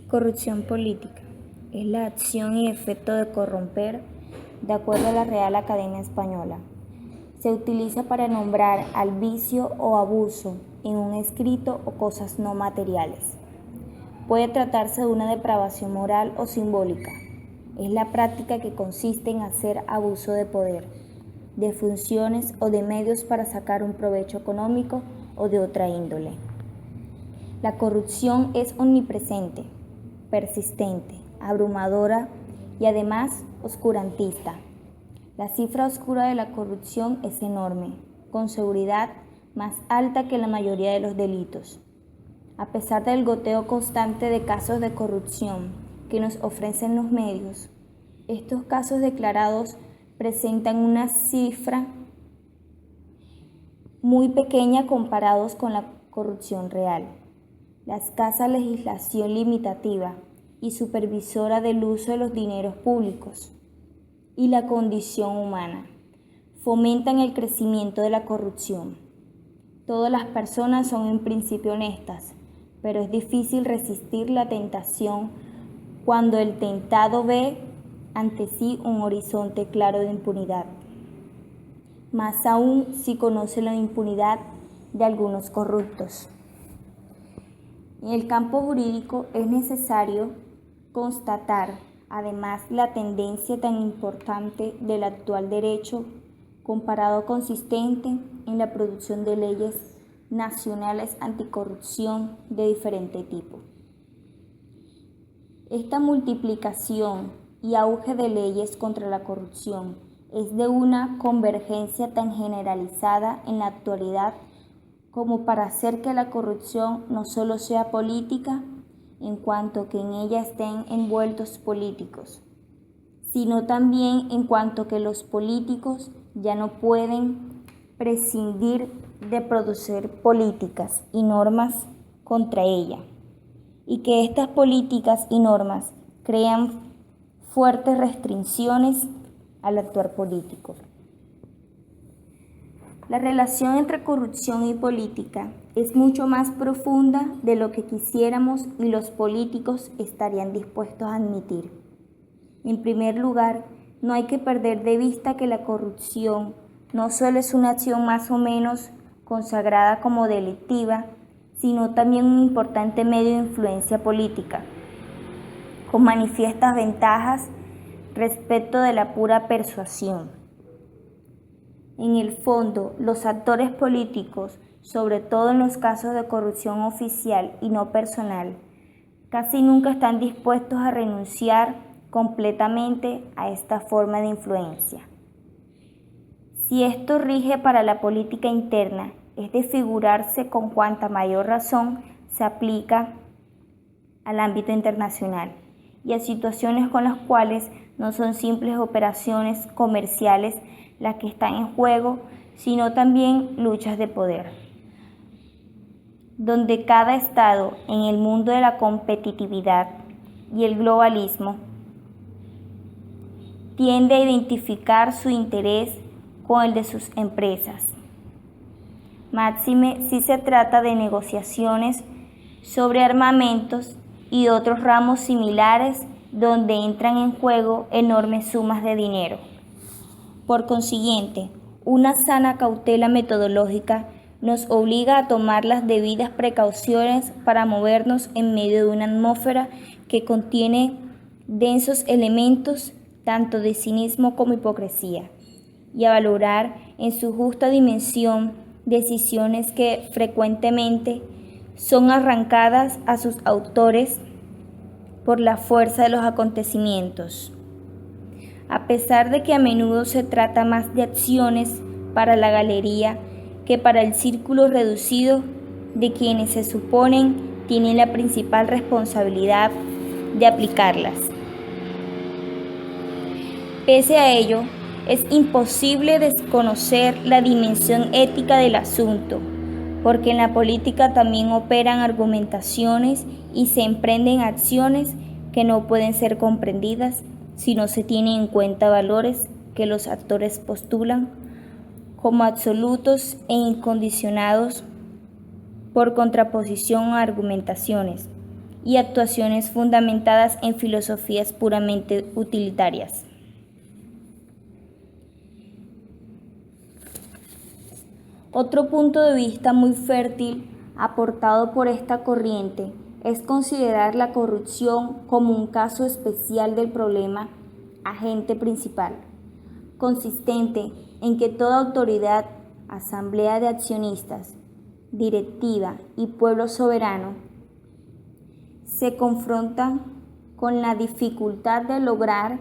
Corrupción política es la acción y efecto de corromper, de acuerdo a la Real Academia Española. Se utiliza para nombrar al vicio o abuso en un escrito o cosas no materiales. Puede tratarse de una depravación moral o simbólica. Es la práctica que consiste en hacer abuso de poder, de funciones o de medios para sacar un provecho económico o de otra índole. La corrupción es omnipresente, persistente, abrumadora y además oscurantista. La cifra oscura de la corrupción es enorme, con seguridad más alta que la mayoría de los delitos. A pesar del goteo constante de casos de corrupción que nos ofrecen los medios, estos casos declarados presentan una cifra muy pequeña comparados con la corrupción real. La escasa legislación limitativa y supervisora del uso de los dineros públicos y la condición humana fomentan el crecimiento de la corrupción. Todas las personas son en principio honestas, pero es difícil resistir la tentación cuando el tentado ve ante sí un horizonte claro de impunidad. Más aún si conoce la impunidad de algunos corruptos. En el campo jurídico es necesario constatar, además, la tendencia tan importante del actual derecho comparado consistente en la producción de leyes nacionales anticorrupción de diferente tipo. Esta multiplicación y auge de leyes contra la corrupción es de una convergencia tan generalizada en la actualidad como para hacer que la corrupción no solo sea política, en cuanto que en ella estén envueltos políticos, sino también en cuanto que los políticos ya no pueden prescindir de producir políticas y normas contra ella, y que estas políticas y normas crean fuertes restricciones al actuar político. La relación entre corrupción y política es mucho más profunda de lo que quisiéramos y los políticos estarían dispuestos a admitir. En primer lugar, no hay que perder de vista que la corrupción no solo es una acción más o menos consagrada como delictiva, sino también un importante medio de influencia política, con manifiestas ventajas respecto de la pura persuasión. En el fondo, los actores políticos, sobre todo en los casos de corrupción oficial y no personal, casi nunca están dispuestos a renunciar completamente a esta forma de influencia. Si esto rige para la política interna, es de figurarse con cuanta mayor razón se aplica al ámbito internacional y a situaciones con las cuales no son simples operaciones comerciales las que están en juego, sino también luchas de poder, donde cada Estado en el mundo de la competitividad y el globalismo tiende a identificar su interés con el de sus empresas. Máxime si se trata de negociaciones sobre armamentos y otros ramos similares donde entran en juego enormes sumas de dinero. Por consiguiente, una sana cautela metodológica nos obliga a tomar las debidas precauciones para movernos en medio de una atmósfera que contiene densos elementos tanto de cinismo como hipocresía, y a valorar en su justa dimensión decisiones que frecuentemente son arrancadas a sus autores por la fuerza de los acontecimientos. A pesar de que a menudo se trata más de acciones para la galería que para el círculo reducido de quienes se suponen tienen la principal responsabilidad de aplicarlas. Pese a ello, es imposible desconocer la dimensión ética del asunto, porque en la política también operan argumentaciones y se emprenden acciones que no pueden ser comprendidas si no se tienen en cuenta valores que los actores postulan como absolutos e incondicionados por contraposición a argumentaciones y actuaciones fundamentadas en filosofías puramente utilitarias. Otro punto de vista muy fértil aportado por esta corriente es considerar la corrupción como un caso especial del problema agente principal, consistente en que toda autoridad, asamblea de accionistas, directiva y pueblo soberano se confrontan con la dificultad de lograr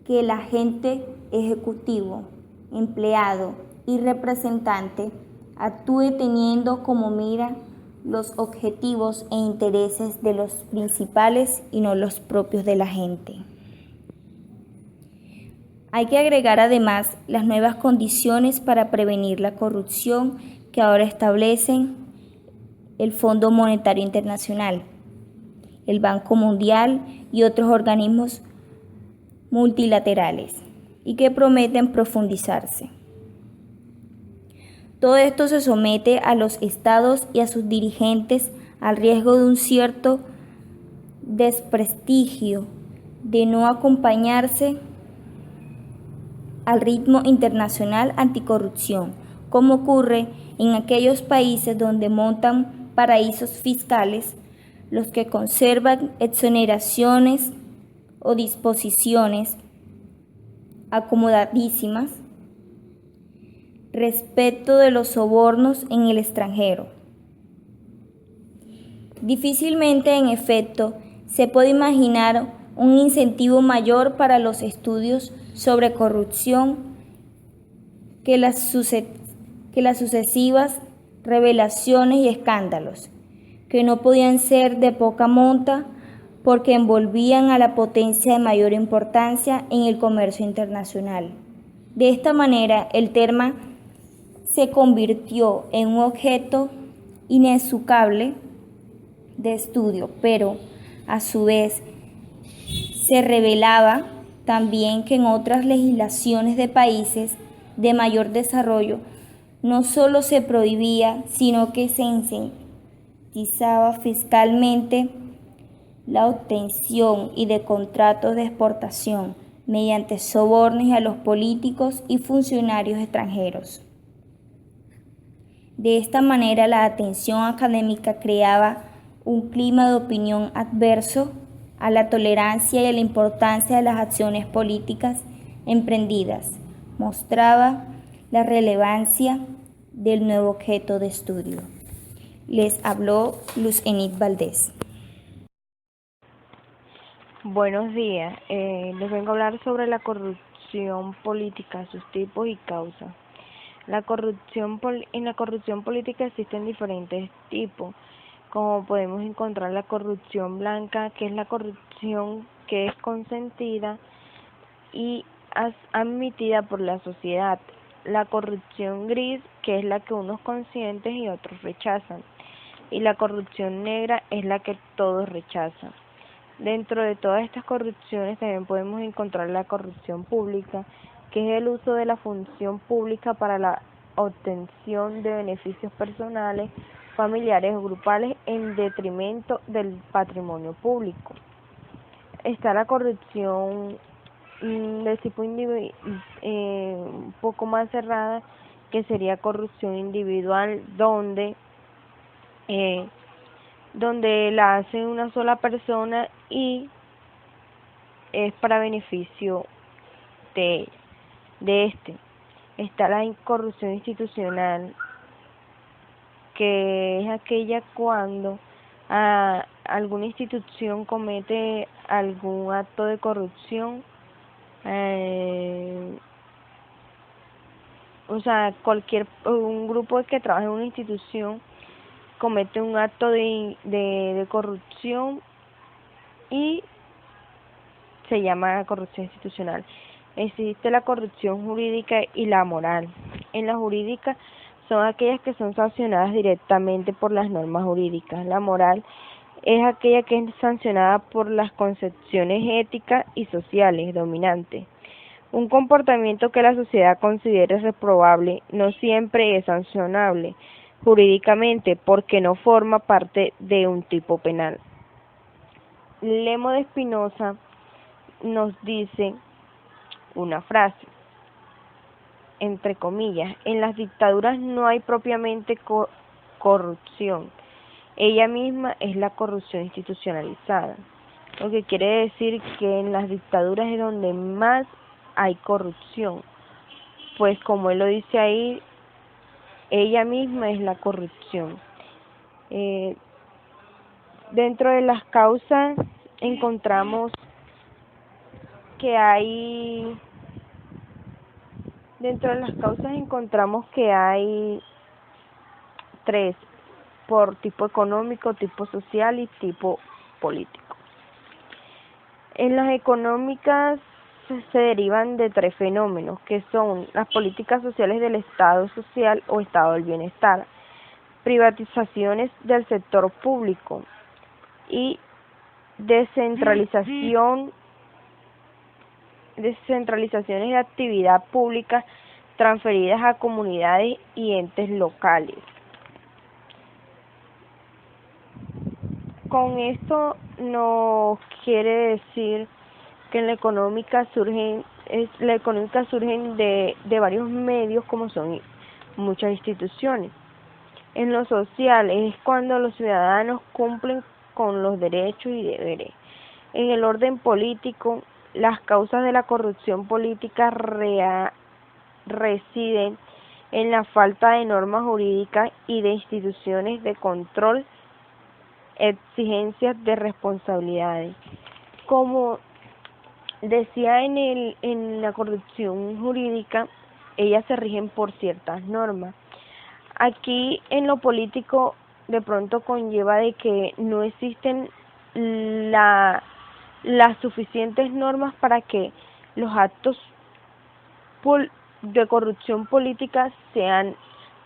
que el agente ejecutivo, empleado y representante actúe teniendo como mira los objetivos e intereses de los principales y no los propios de la gente. Hay que agregar además las nuevas condiciones para prevenir la corrupción que ahora establecen el Fondo Monetario Internacional, el Banco Mundial y otros organismos multilaterales, y que prometen profundizarse. Todo esto se somete a los estados y a sus dirigentes al riesgo de un cierto desprestigio de no acompañarse al ritmo internacional anticorrupción, como ocurre en aquellos países donde montan paraísos fiscales, los que conservan exoneraciones o disposiciones acomodadísimas respecto de los sobornos en el extranjero. Difícilmente, en efecto, se puede imaginar un incentivo mayor para los estudios sobre corrupción que las sucesivas revelaciones y escándalos, que no podían ser de poca monta porque envolvían a la potencia de mayor importancia en el comercio internacional. De esta manera, el tema se convirtió en un objeto inescapable de estudio, pero a su vez se revelaba también que en otras legislaciones de países de mayor desarrollo no solo se prohibía, sino que se incentivizaba fiscalmente la obtención y de contratos de exportación mediante sobornos a los políticos y funcionarios extranjeros. De esta manera, la atención académica creaba un clima de opinión adverso a la tolerancia y a la importancia de las acciones políticas emprendidas. Mostraba la relevancia del nuevo objeto de estudio. Les habló Luz Enid Valdés. Buenos días, les vengo a hablar sobre la corrupción política, sus tipos y causas. En la corrupción política existen diferentes tipos, como podemos encontrar la corrupción blanca, que es la corrupción que es consentida y admitida por la sociedad. La corrupción gris, que es la que unos consienten y otros rechazan. Y la corrupción negra es la que todos rechazan. Dentro de todas estas corrupciones también podemos encontrar la corrupción pública, que es el uso de la función pública para la obtención de beneficios personales, familiares o grupales en detrimento del patrimonio público. Está la corrupción de tipo un poco más cerrada, que sería corrupción individual, donde la hace una sola persona y es para beneficio de este. Está la corrupción institucional, que es aquella cuando alguna institución comete algún acto de corrupción, un grupo que trabaja en una institución comete un acto de corrupción y se llama corrupción institucional. Existe la corrupción jurídica y la moral. En la jurídica son aquellas que son sancionadas directamente por las normas jurídicas. La moral es aquella que es sancionada por las concepciones éticas y sociales dominantes. Un comportamiento que la sociedad considere reprobable no siempre es sancionable jurídicamente porque no forma parte de un tipo penal. Lemo de Espinosa nos dice una frase, entre comillas: en las dictaduras no hay propiamente corrupción, ella misma es la corrupción institucionalizada. Lo que quiere decir que en las dictaduras es donde más hay corrupción, pues como él lo dice ahí, ella misma es la corrupción. Dentro de las causas encontramos que hay tres: por tipo económico, tipo social y tipo político. En las económicas se derivan de tres fenómenos, que son las políticas sociales del Estado social o Estado del bienestar, privatizaciones del sector público y descentralizaciones de actividad pública transferidas a comunidades y entes locales. Con esto no quiere decir que en la económica surgen de varios medios, como son muchas instituciones. En lo social es cuando los ciudadanos cumplen con los derechos y deberes. En el orden político, las causas de la corrupción política residen en la falta de normas jurídicas y de instituciones de control, exigencias de responsabilidades. Como decía en la corrupción jurídica, ellas se rigen por ciertas normas. Aquí en lo político de pronto conlleva de que no existen las suficientes normas para que los actos de corrupción política sean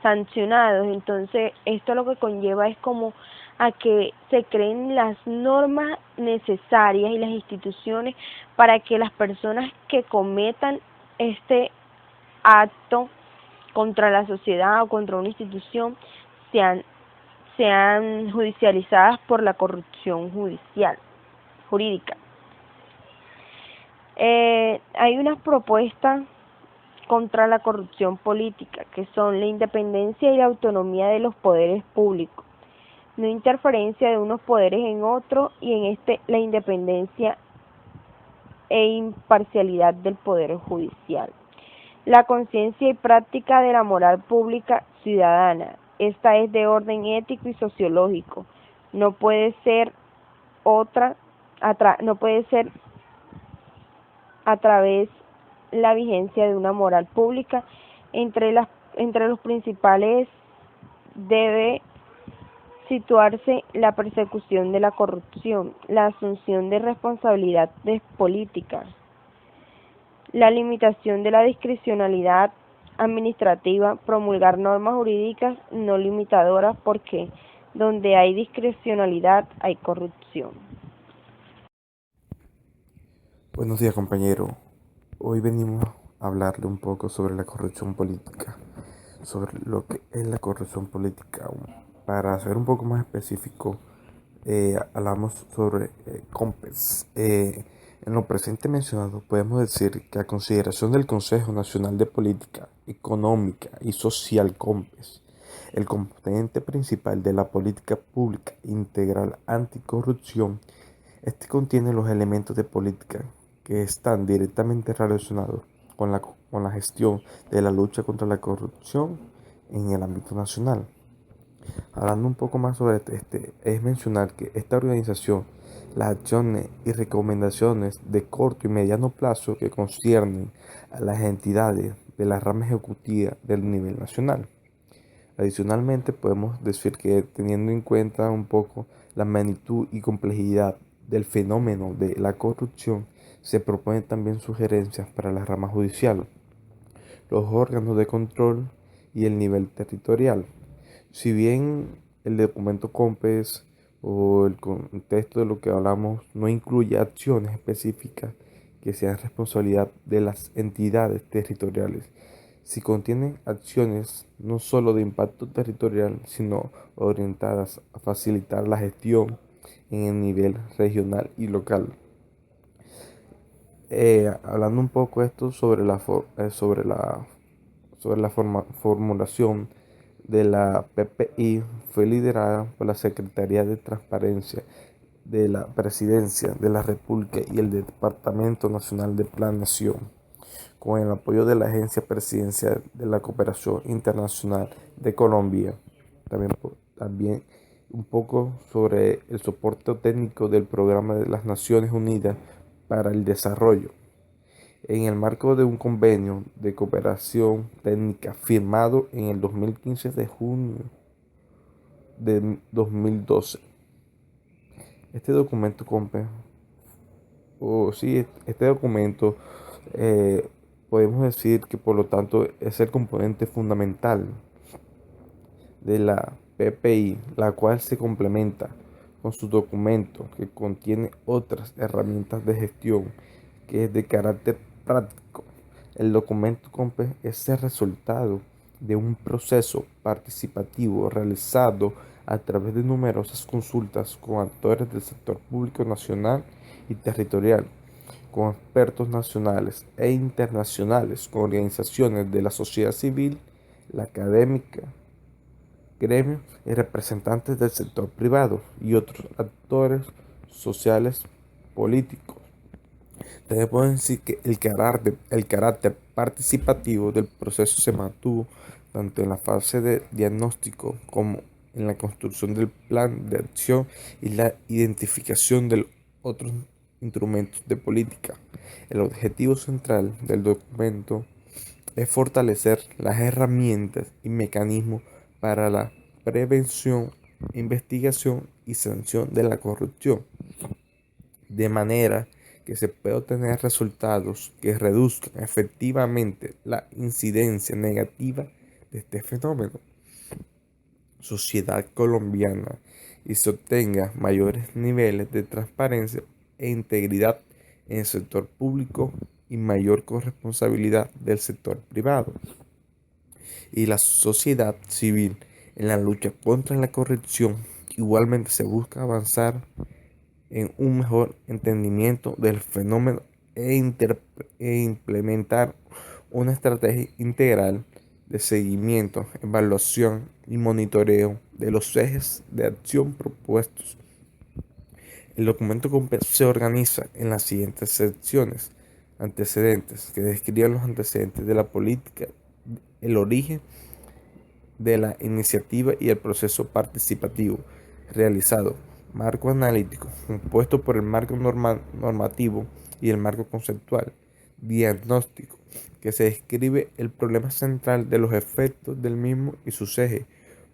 sancionados. Entonces esto lo que conlleva es como a que se creen las normas necesarias y las instituciones para que las personas que cometan este acto contra la sociedad o contra una institución sean judicializadas por la corrupción jurídica. Hay unas propuestas contra la corrupción política, que son la independencia y la autonomía de los poderes públicos, no interferencia de unos poderes en otros, y en la independencia e imparcialidad del poder judicial. La conciencia y práctica de la moral pública ciudadana. Esta es de orden ético y sociológico. No puede ser a través la vigencia de una moral pública. Entre los principales debe situarse la persecución de la corrupción, la asunción de responsabilidades políticas, la limitación de la discrecionalidad administrativa, promulgar normas jurídicas no limitadoras, porque donde hay discrecionalidad hay corrupción. Buenos días, compañero. Hoy venimos a hablarle un poco sobre la corrupción política, sobre lo que es la corrupción política. Para ser un poco más específico, hablamos sobre COMPES. En lo presente mencionado, podemos decir que a consideración del Consejo Nacional de Política Económica y Social, COMPES, el componente principal de la política pública integral anticorrupción, este contiene los elementos de política que están directamente relacionados con la gestión de la lucha contra la corrupción en el ámbito nacional. Hablando un poco más sobre es mencionar que esta organización, las acciones y recomendaciones de corto y mediano plazo que conciernen a las entidades de la rama ejecutiva del nivel nacional. Adicionalmente, podemos decir que, teniendo en cuenta un poco la magnitud y complejidad del fenómeno de la corrupción, se proponen también sugerencias para la rama judicial, los órganos de control y el nivel territorial. Si bien el documento COMPES o el contexto de lo que hablamos no incluye acciones específicas que sean responsabilidad de las entidades territoriales, si contiene acciones no solo de impacto territorial, sino orientadas a facilitar la gestión en el nivel regional y local. Hablando un poco esto sobre la formulación de la PPI, fue liderada por la Secretaría de Transparencia de la Presidencia de la República y el Departamento Nacional de Planeación, con el apoyo de la Agencia Presidencial de la Cooperación Internacional de Colombia. También un poco sobre el soporte técnico del Programa de las Naciones Unidas para el Desarrollo, en el marco de un convenio de cooperación técnica firmado en el 2015 de junio de 2012. Este documento, podemos decir que por lo tanto es el componente fundamental de la PPI, la cual se complementa con su documento que contiene otras herramientas de gestión que es de carácter práctico. El documento COMPE es el resultado de un proceso participativo realizado a través de numerosas consultas con actores del sector público nacional y territorial, con expertos nacionales e internacionales, con organizaciones de la sociedad civil, la académica, gremios y representantes del sector privado y otros actores sociales políticos. También puedo decir que el carácter participativo del proceso se mantuvo tanto en la fase de diagnóstico como en la construcción del plan de acción y la identificación de otros instrumentos de política. El objetivo central del documento es fortalecer las herramientas y mecanismos para la prevención, investigación y sanción de la corrupción, de manera que se pueda obtener resultados que reduzcan efectivamente la incidencia negativa de este fenómeno sociedad colombiana y se obtenga mayores niveles de transparencia e integridad en el sector público y mayor corresponsabilidad del sector privado y la sociedad civil en la lucha contra la corrupción. Igualmente se busca avanzar en un mejor entendimiento del fenómeno e implementar una estrategia integral de seguimiento, evaluación y monitoreo de los ejes de acción propuestos. El documento se organiza en las siguientes secciones: antecedentes, que describen los antecedentes de la política, el origen de la iniciativa y el proceso participativo realizado; marco analítico, compuesto por el marco normativo y el marco conceptual; diagnóstico, que se describe el problema central de los efectos del mismo y sus ejes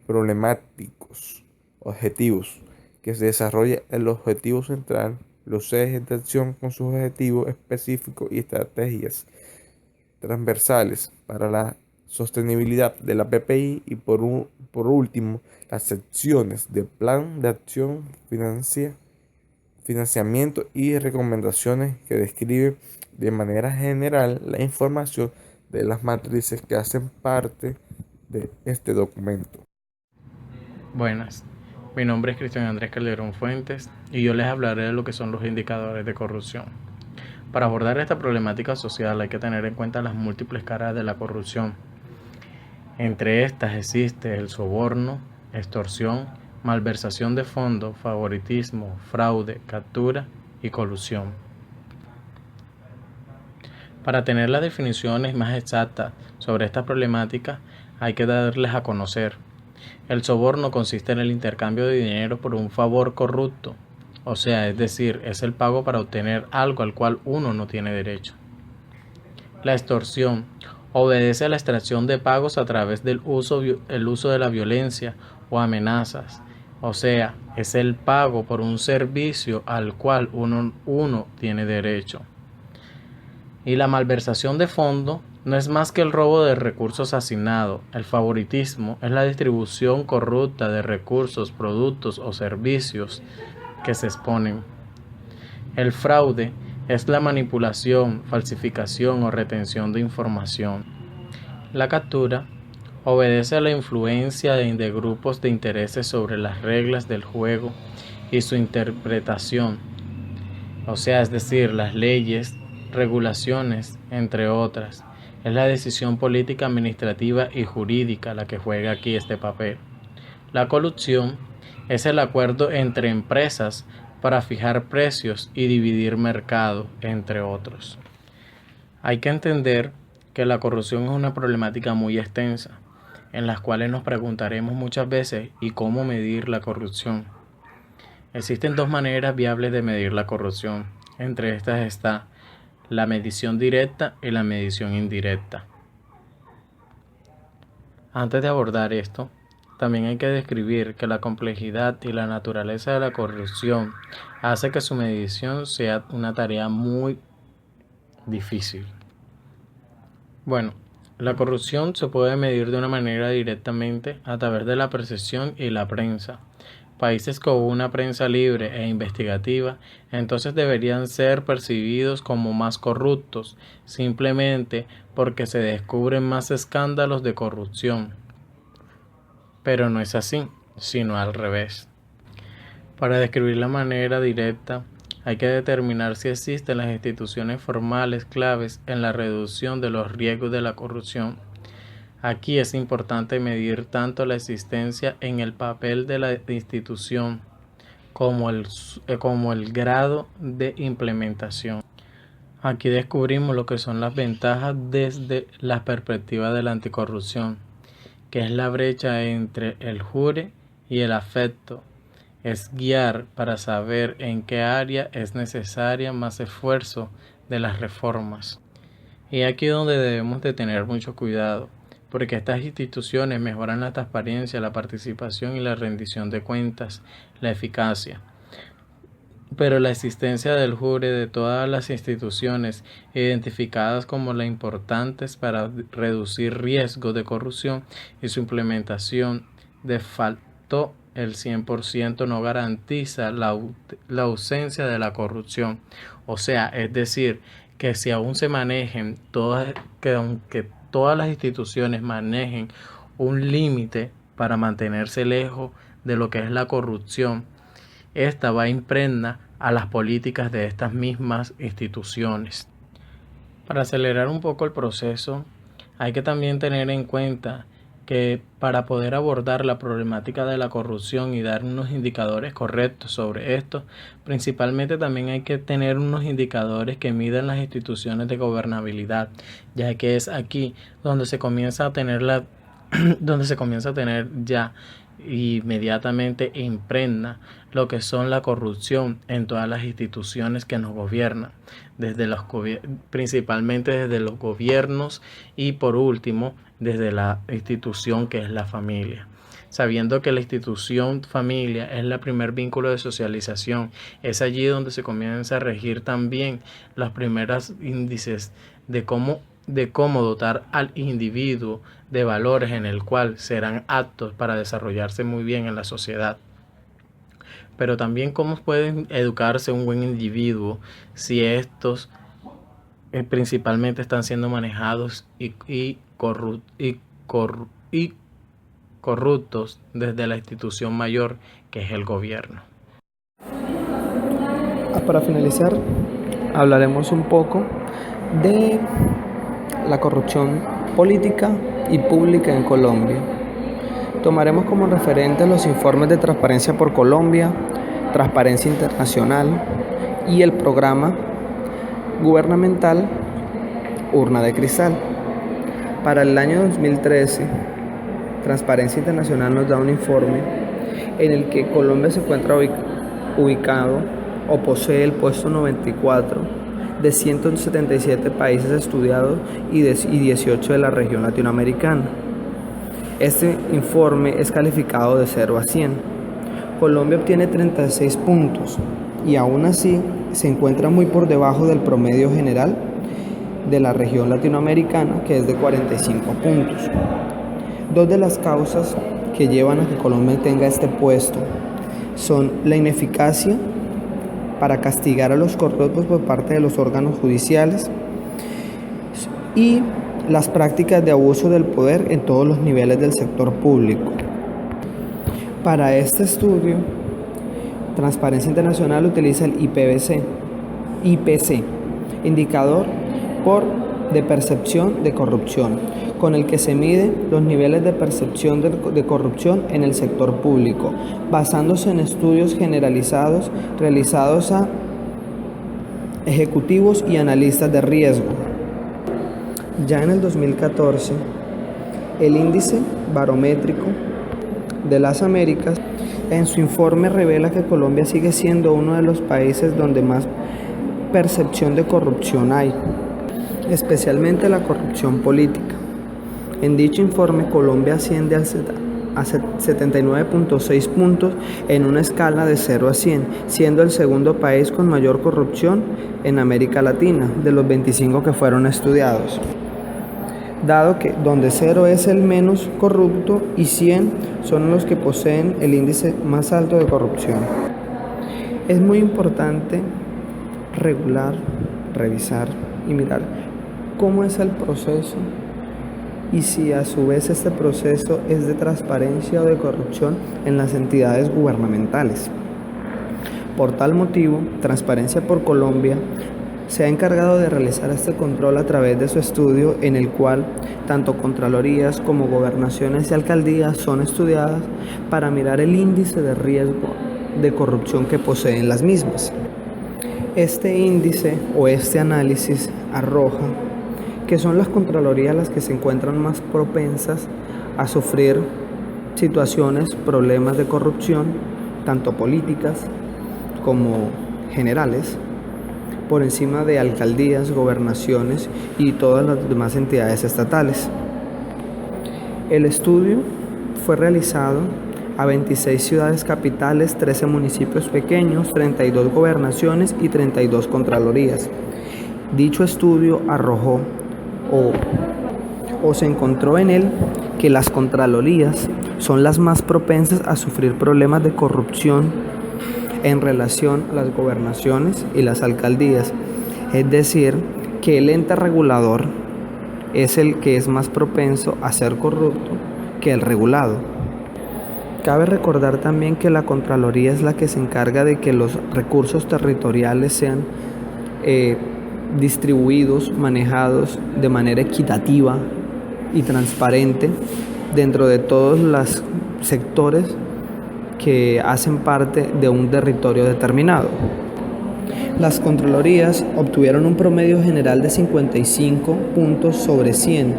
problemáticos; objetivos, que se desarrolla el objetivo central, los ejes de acción con sus objetivos específicos y estrategias transversales para la sostenibilidad de la PPI; y por último, las secciones de plan de acción, financiamiento y recomendaciones, que describen de manera general la información de las matrices que hacen parte de este documento. Buenas, mi nombre es Cristian Andrés Calderón Fuentes y yo les hablaré de lo que son los indicadores de corrupción. Para abordar esta problemática social hay que tener en cuenta las múltiples caras de la corrupción. Entre estas existe el soborno, extorsión, malversación de fondos, favoritismo, fraude, captura y colusión. Para tener las definiciones más exactas sobre esta problemática hay que darles a conocer. El soborno consiste en el intercambio de dinero por un favor corrupto, o sea, es decir, es el pago para obtener algo al cual uno no tiene derecho. La extorsión obedece a la extracción de pagos a través del uso de la violencia o amenazas, o sea, es el pago por un servicio al cual uno tiene derecho. Y la malversación de fondos no es más que el robo de recursos asignados. El favoritismo es la distribución corrupta de recursos, productos o servicios que se exponen. El fraude es la manipulación, falsificación o retención de información. La captura obedece a la influencia de grupos de intereses sobre las reglas del juego y su interpretación, o sea, es decir, las leyes, regulaciones, entre otras. Es la decisión política, administrativa y jurídica la que juega aquí este papel. La colusión es el acuerdo entre empresas para fijar precios y dividir mercado, entre otros. Hay que entender que la corrupción es una problemática muy extensa, en las cuales nos preguntaremos muchas veces ¿y cómo medir la corrupción? Existen dos maneras viables de medir la corrupción. Entre estas está la medición directa y la medición indirecta. Antes de abordar esto, también hay que describir que la complejidad y la naturaleza de la corrupción hace que su medición sea una tarea muy difícil. Bueno, la corrupción se puede medir de una manera directamente a través de la percepción y la prensa. Países con una prensa libre e investigativa, entonces deberían ser percibidos como más corruptos, simplemente porque se descubren más escándalos de corrupción. Pero no es así, sino al revés. Para describir la manera directa, hay que determinar si existen las instituciones formales claves en la reducción de los riesgos de la corrupción. Aquí es importante medir tanto la existencia en el papel de la institución como el grado de implementación. Aquí descubrimos lo que son las ventajas desde la perspectiva de la anticorrupción, que es la brecha entre el jure y el afecto. Es guiar para saber en qué área es necesaria más esfuerzo de las reformas. Y aquí donde debemos de tener mucho cuidado, porque estas instituciones mejoran la transparencia, la participación y la rendición de cuentas, la eficacia. Pero la existencia del jure de todas las instituciones identificadas como las importantes para reducir riesgos de corrupción y su implementación de facto el 100% no garantiza la ausencia de la corrupción. O sea, es decir, que si aún se manejen aunque todas las instituciones manejen un límite para mantenerse lejos de lo que es la corrupción, esta va a impregnar a las políticas de estas mismas instituciones. Para acelerar un poco el proceso, hay que también tener en cuenta que para poder abordar la problemática de la corrupción y dar unos indicadores correctos sobre esto, principalmente también hay que tener unos indicadores que midan las instituciones de gobernabilidad, ya que es aquí donde se comienza a tener ya inmediatamente impregna lo que son la corrupción en todas las instituciones que nos gobiernan, principalmente desde los gobiernos y por último desde la institución que es la familia. Sabiendo que la institución familia es el primer vínculo de socialización, es allí donde se comienza a regir también los primeros índices de cómo dotar al individuo de valores en el cual serán aptos para desarrollarse muy bien en la sociedad. Pero también cómo puede educarse un buen individuo si estos principalmente están siendo manejados y corruptos desde la institución mayor que es el gobierno. Para finalizar, hablaremos un poco de la corrupción política y pública en Colombia. Tomaremos como referente los informes de Transparencia por Colombia, Transparencia Internacional y el programa gubernamental Urna de Cristal. Para el año 2013, Transparencia Internacional nos da un informe en el que Colombia se encuentra ubicado o posee el puesto 94 de 177 países estudiados y 18 de la región latinoamericana. Este informe es calificado de 0 a 100. Colombia obtiene 36 puntos y aún así se encuentra muy por debajo del promedio general de la región latinoamericana, que es de 45 puntos. Dos de las causas que llevan a que Colombia tenga este puesto son la ineficacia para castigar a los corruptos por parte de los órganos judiciales y las prácticas de abuso del poder en todos los niveles del sector público. Para este estudio Transparencia Internacional utiliza el IPC, indicador de percepción de corrupción, con el que se mide los niveles de percepción de corrupción en el sector público, basándose en estudios generalizados realizados a ejecutivos y analistas de riesgo. Ya en el 2014, el Índice Barométrico de las Américas en su informe revela que Colombia sigue siendo uno de los países donde más percepción de corrupción hay, especialmente la corrupción política. En dicho informe, Colombia asciende a 79.6 puntos en una escala de 0 a 100, siendo el segundo país con mayor corrupción en América Latina, de los 25 que fueron estudiados. Dado que donde 0 es el menos corrupto y 100 son los que poseen el índice más alto de corrupción. Es muy importante regular, revisar y mirar cómo es el proceso y si a su vez este proceso es de transparencia o de corrupción en las entidades gubernamentales. Por tal motivo, Transparencia por Colombia se ha encargado de realizar este control a través de su estudio, en el cual tanto contralorías como gobernaciones y alcaldías son estudiadas para mirar el índice de riesgo de corrupción que poseen las mismas. Este índice o este análisis arroja que son las contralorías las que se encuentran más propensas a sufrir situaciones, problemas de corrupción, tanto políticas como generales, por encima de alcaldías, gobernaciones y todas las demás entidades estatales. El estudio fue realizado a 26 ciudades capitales, 13 municipios pequeños, 32 gobernaciones y 32 contralorías. Dicho estudio arrojó o se encontró en él que las contralorías son las más propensas a sufrir problemas de corrupción en relación a las gobernaciones y las alcaldías, es decir, que el ente regulador es el que es más propenso a ser corrupto que el regulado. Cabe recordar también que la Contraloría es la que se encarga de que los recursos territoriales sean distribuidos, manejados de manera equitativa y transparente dentro de todos los sectores que hacen parte de un territorio determinado. Las Contralorías obtuvieron un promedio general de 55 puntos sobre 100,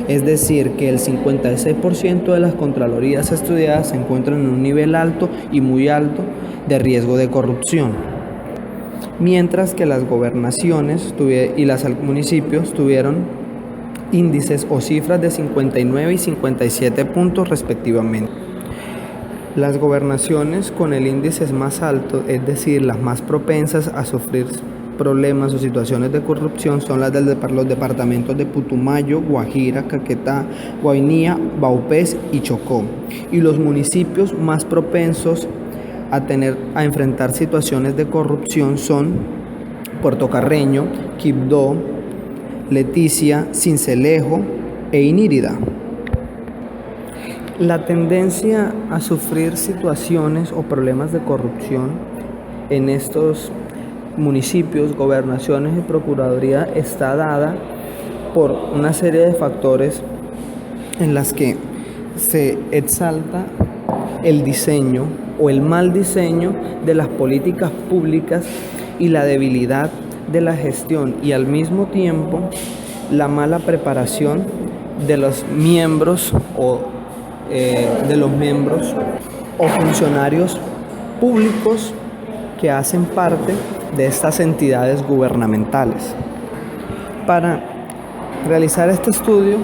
es decir, que el 56% de las Contralorías estudiadas se encuentran en un nivel alto y muy alto de riesgo de corrupción, mientras que las gobernaciones y los municipios tuvieron índices o cifras de 59 y 57 puntos respectivamente. Las gobernaciones con el índice más alto, es decir, las más propensas a sufrir problemas o situaciones de corrupción, son las de los departamentos de Putumayo, Guajira, Caquetá, Guainía, Vaupés y Chocó. Y los municipios más propensos a enfrentar situaciones de corrupción son Puerto Carreño, Quibdó, Leticia, Sincelejo e Inírida. La tendencia a sufrir situaciones o problemas de corrupción en estos municipios, gobernaciones y procuraduría está dada por una serie de factores en las que se exalta el diseño o el mal diseño de las políticas públicas y la debilidad de la gestión, y al mismo tiempo la mala preparación de los miembros o funcionarios públicos que hacen parte de estas entidades gubernamentales. Para realizar este estudio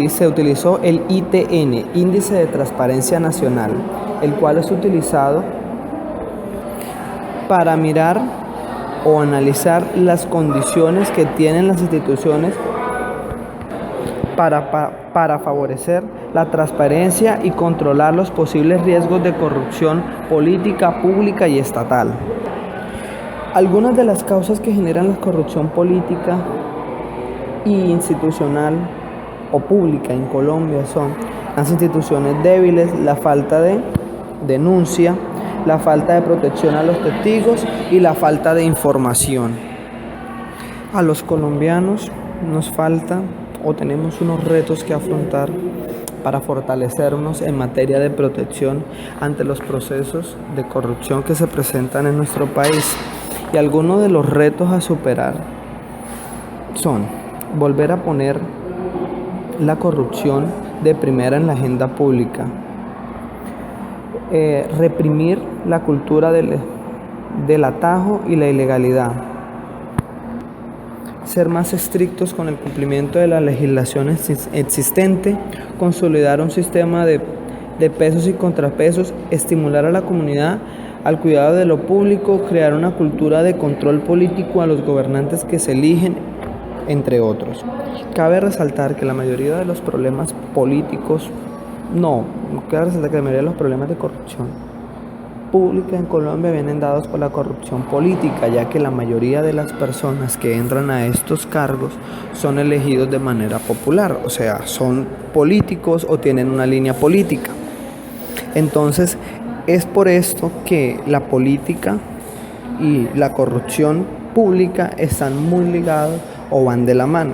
se utilizó el ITN, Índice de Transparencia Nacional, el cual es utilizado para mirar o analizar las condiciones que tienen las instituciones para favorecer la transparencia y controlar los posibles riesgos de corrupción política, pública y estatal. Algunas de las causas que generan la corrupción política e institucional o pública en Colombia son las instituciones débiles, la falta de denuncia, la falta de protección a los testigos y la falta de información. A los colombianos nos falta o tenemos unos retos que afrontar para fortalecernos en materia de protección ante los procesos de corrupción que se presentan en nuestro país. Y algunos de los retos a superar son volver a poner la corrupción de primera en la agenda pública, reprimir la cultura del atajo y la ilegalidad, ser más estrictos con el cumplimiento de la legislación existente, consolidar un sistema de pesos y contrapesos, estimular a la comunidad al cuidado de lo público, crear una cultura de control político a los gobernantes que se eligen, entre otros. Cabe resaltar que la mayoría de los problemas políticos, cabe resaltar que la mayoría de los problemas de corrupción pública en Colombia vienen dados por la corrupción política, ya que la mayoría de las personas que entran a estos cargos son elegidos de manera popular, o sea, son políticos o tienen una línea política. Entonces, es por esto que la política y la corrupción pública están muy ligados o van de la mano.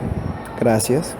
Gracias.